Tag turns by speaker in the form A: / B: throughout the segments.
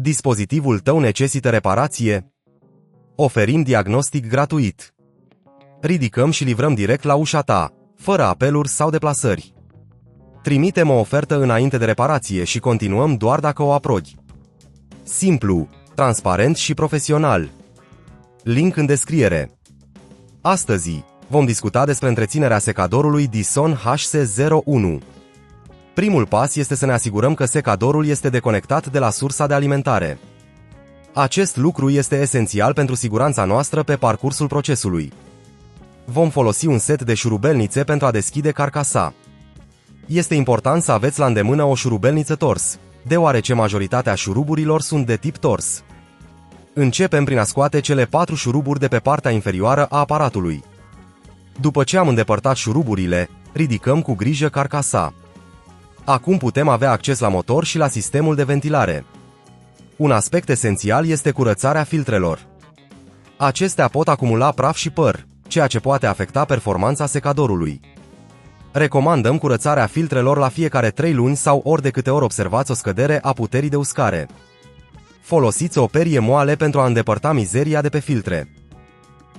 A: Dispozitivul tău necesită reparație? Oferim diagnostic gratuit. Ridicăm și livrăm direct la ușa ta, fără apeluri sau deplasări. Trimitem o ofertă înainte de reparație și continuăm doar dacă o aprobi. Simplu, transparent și profesional. Link în descriere. Astăzi vom discuta despre întreținerea secadorului Dyson HS01. Primul pas este să ne asigurăm că secadorul este deconectat de la sursa de alimentare. Acest lucru este esențial pentru siguranța noastră pe parcursul procesului. Vom folosi un set de șurubelnițe pentru a deschide carcasa. Este important să aveți la îndemână o șurubelniță tors, deoarece majoritatea șuruburilor sunt de tip tors. Începem prin a scoate cele 4 șuruburi de pe partea inferioară a aparatului. După ce am îndepărtat șuruburile, ridicăm cu grijă carcasa. Acum putem avea acces la motor și la sistemul de ventilare. Un aspect esențial este curățarea filtrelor. Acestea pot acumula praf și păr, ceea ce poate afecta performanța secadorului. Recomandăm curățarea filtrelor la fiecare 3 luni sau ori de câte ori observați o scădere a puterii de uscare. Folosiți o perie moale pentru a îndepărta mizeria de pe filtre.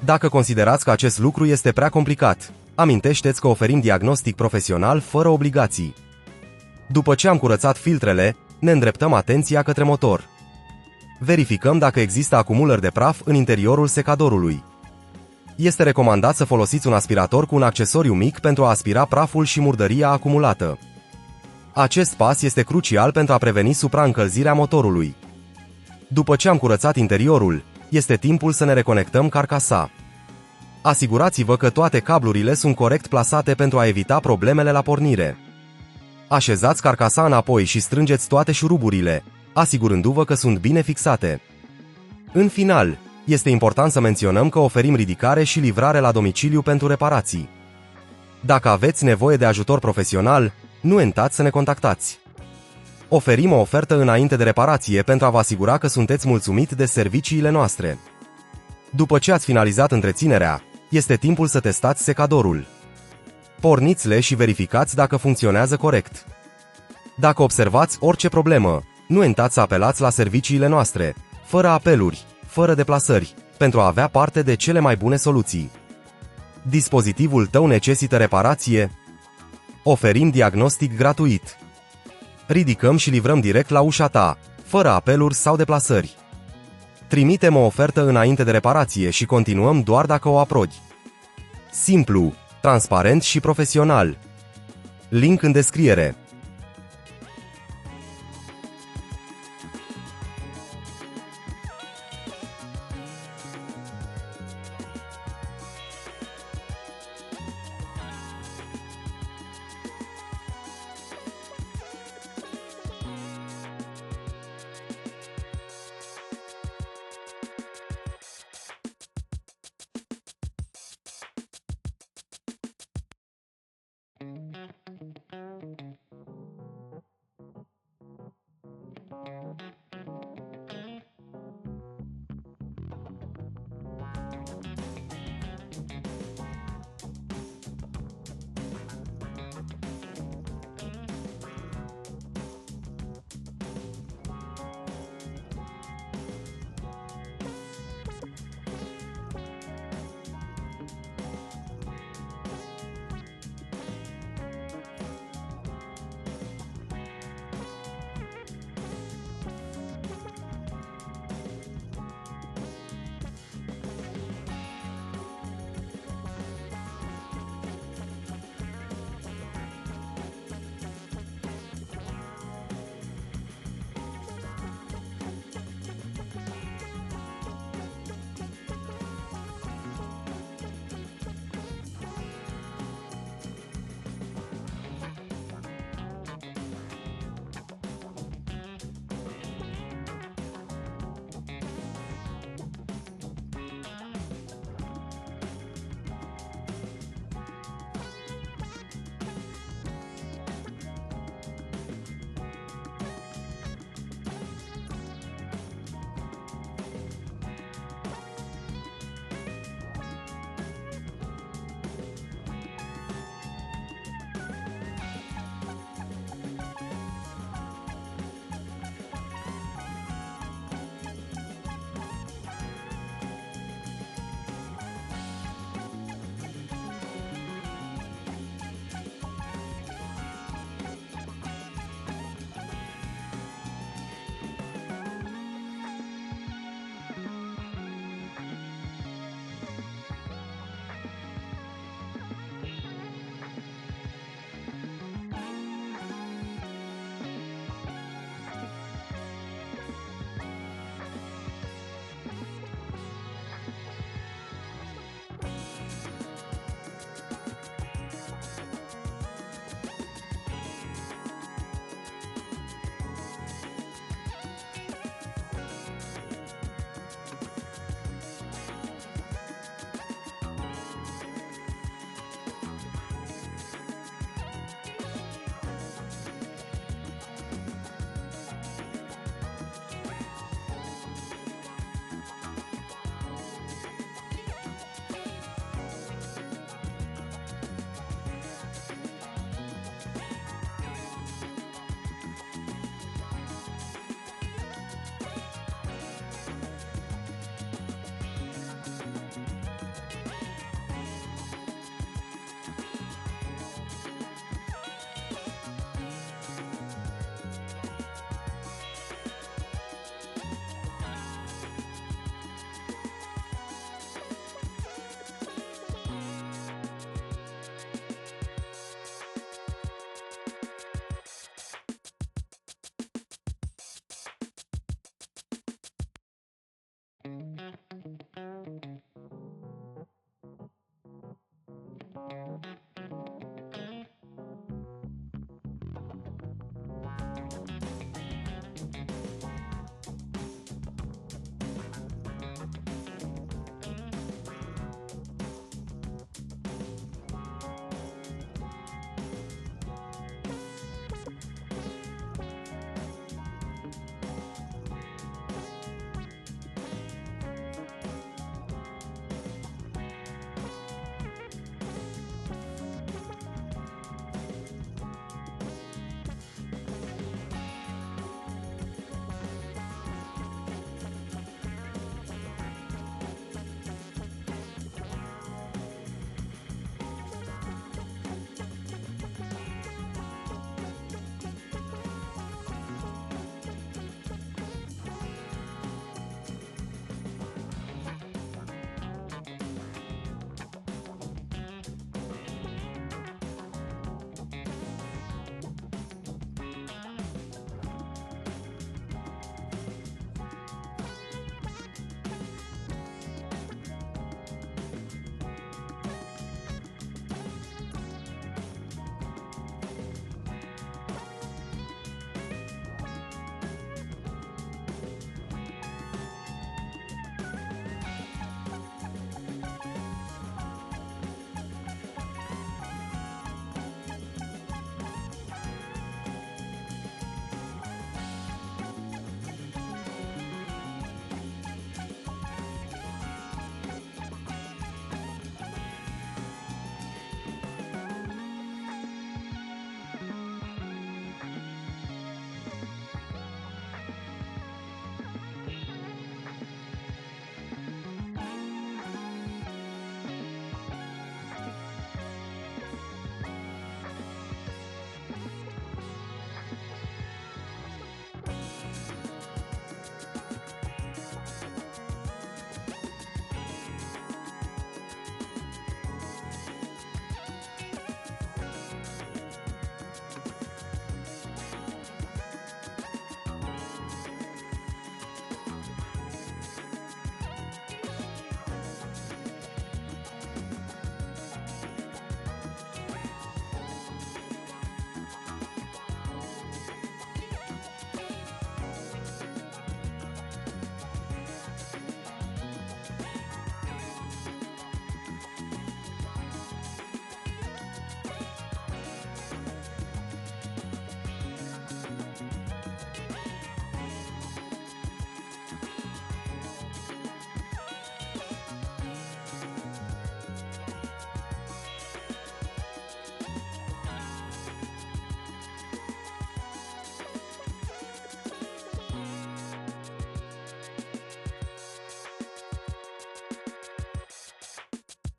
A: Dacă considerați că acest lucru este prea complicat, amintește-ți că oferim diagnostic profesional fără obligații. După ce am curățat filtrele, ne îndreptăm atenția către motor. Verificăm dacă există acumulări de praf în interiorul secadorului. Este recomandat să folosiți un aspirator cu un accesoriu mic pentru a aspira praful și murdăria acumulată. Acest pas este crucial pentru a preveni supraîncălzirea motorului. După ce am curățat interiorul, este timpul să ne reconectăm carcasa. Asigurați-vă că toate cablurile sunt corect plasate pentru a evita problemele la pornire. Așezați carcasa înapoi și strângeți toate șuruburile, asigurându-vă că sunt bine fixate. În final, este important să menționăm că oferim ridicare și livrare la domiciliu pentru reparații. Dacă aveți nevoie de ajutor profesional, nu ezitați să ne contactați. Oferim o ofertă înainte de reparație pentru a vă asigura că sunteți mulțumit de serviciile noastre. După ce ați finalizat întreținerea, este timpul să testați secadorul. Porniți-le și verificați dacă funcționează corect. Dacă observați orice problemă, nu ezitați să apelați la serviciile noastre, fără apeluri, fără deplasări, pentru a avea parte de cele mai bune soluții. Dispozitivul tău necesită reparație? Oferim diagnostic gratuit. Ridicăm și livrăm direct la ușa ta, fără apeluri sau deplasări. Trimitem o ofertă înainte de reparație și continuăm doar dacă o aprobi. Simplu, transparent și profesional. Link în descriere.